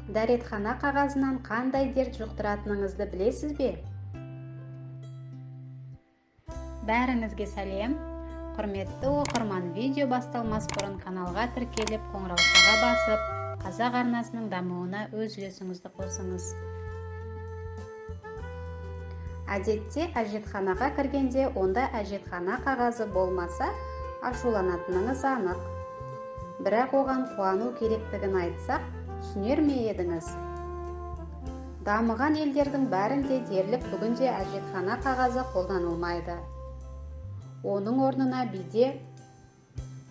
Дәретхана қағазынан қандай дерт жұқтыратыныңызды білесіз бе? Бәріңізге сәлем. Құрметті оқырман, видео басталмас бұрын каналға тіркеліп, қоңыраушаға басып, қазақ арнасының дамуына өз үлесіңізді қосыңыз. Әдетте әжетханаға кіргенде, онда әжетхана қағазы болмаса, ашуланатыныңыз анық. Бірақ оған қуану керектігін айтсақ, түсінер ме едіңіз? Дамыған елдердің бәрінде дерлік бүгінде әжетхана қағазы қолданылмайды. Оның орнына биде,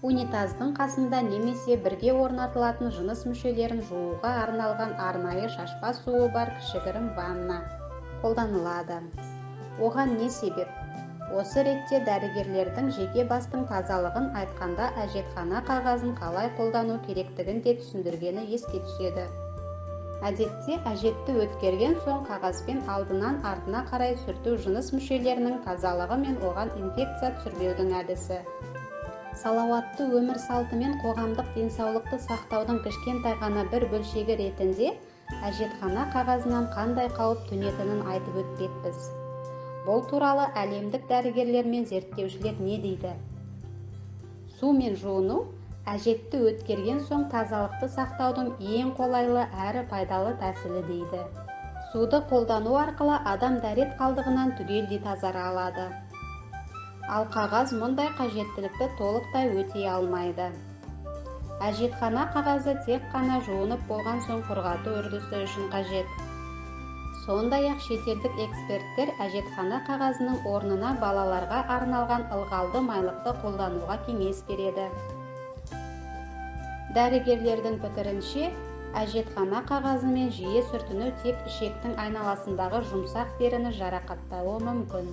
унитаздың қасында немесе бірге орнатылатын жыныс мүшелерін жууға арналған арнайы шашпа суы бар кішігірім ванна қолданылады. Оған не себеп? Осы ретте дәрігерлердің жеке бастың тазалығын айтқанда әжетхана қағазын қалай қолдану керектігін де түсіндіргені еске түседі. Әдетте әжетті өткерген соң қағазбен алдынан артына қарай сүрту жыныс мүшелерінің тазалығы мен оған инфекция түсірмеудің әдісі. Салауатты өмір салты мен қоғамдық денсаулықты сақтаудың кішкентай ғана бір бөлшегі ретінде әжетхана қағазынан қандай қауіп төнетінін айтып өтпекпіз. Бұл туралы әлемдік дәрігерлер мен зерттеушілер не дейді? Су мен жуыну әжетті өткерген соң тазалықты сақтаудың ең қолайлы әрі пайдалы тәсілі дейді. Суды қолдану арқылы адам дәрет қалдығынан түгелдей тазара алады. Ал қағаз мұндай қажеттілікті толықтай өтей алмайды. Әжетхана қағазы тек қана жуынып болған соң құрғату үрдісі үшін қажет. Сондай-ақ шетелдік эксперттер әжетхана қағазының орнына балаларға арналған ылғалды майлықты қолдануға кеңес береді. Дәрігерлердің пікірінше, әжетхана қағазымен жиі сүртіну тек ішектің айналасындағы жұмсақ теріні жарақаттауы мүмкін.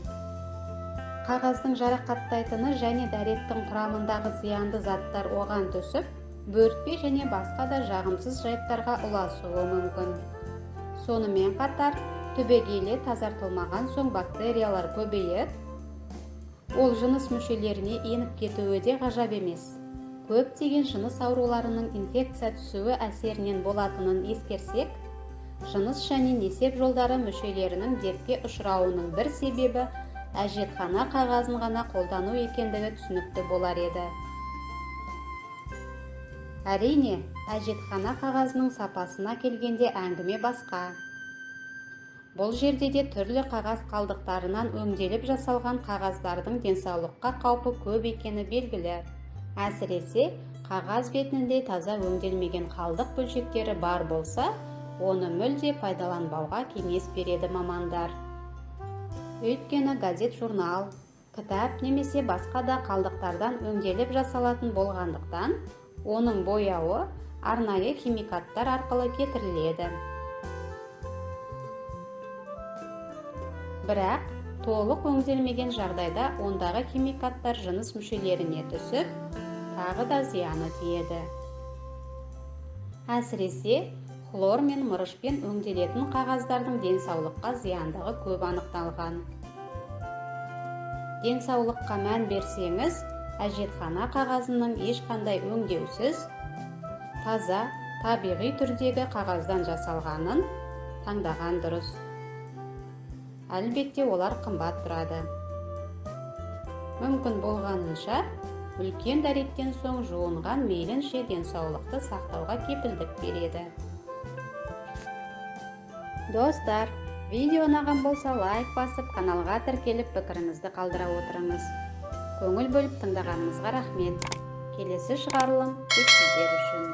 Қағаздың жарақаттайтыны және дәреттің құрамындағы зиянды заттар оған түсіп, бөртпе және басқа да жағымсыз жайттарға ұласуы мүмкін. Сонымен қатар, түбегейлі тазартылмаған соң бактериялар көбейіп, ол жыныс мүшелеріне еніп кетуі де ғажап емес. Көптеген жыныс ауруларының инфекция түсуі әсерінен болатынын ескерсек, жыныс және несеп жолдары мүшелерінің дертке ұшырауының бір себебі әжетхана қағазын ғана қолдану екендігі түсінікті болар еді. Әрине, әжетхана қағазының сапасына келгенде әңгіме басқа. Бұл жерде де түрлі қағаз қалдықтарынан өңделіп жасалған қағаздардың денсаулыққа қаупі көп екені белгілі. Әсіресе, қағаз бетінде таза өңделмеген қалдық бөлшектері бар болса, оны мүлде пайдаланбауға кеңес береді мамандар. Өйткені газет, журнал, кітап немесе басқа да қалдықтардан өңделіп жасалатын болғандықтан, оның бояуы арнайы химикаттар арқылы кетіріледі. Бірақ, толық өңделмеген жағдайда ондағы химикаттар жыныс мүшелеріне түсіп, тағы да зияны тиеді. Әсіресе, хлор мен мырышпен өңделетін қағаздардың денсаулыққа зияндығы көп анықталған. Денсаулыққа мән берсеңіз, әжетхана қағазының ешқандай өңдеусіз, таза, табиғи түрдегі қағаздан жасалғанын таңдаған дұрыс. Әлбетте олар қымбат тұрады. Мүмкін болғанынша, үлкен дәреттен соң жуынған мейлінше денсаулықты сақтауға кепілдік береді. Достар, видео ұнаған болса лайк басып, каналға тіркеліп пікіріңізді қалдыра отырыңыз. Көңіл бөліп тыңдағаныңызға рахмет. Келесі шығарылым тек сіздер үшін.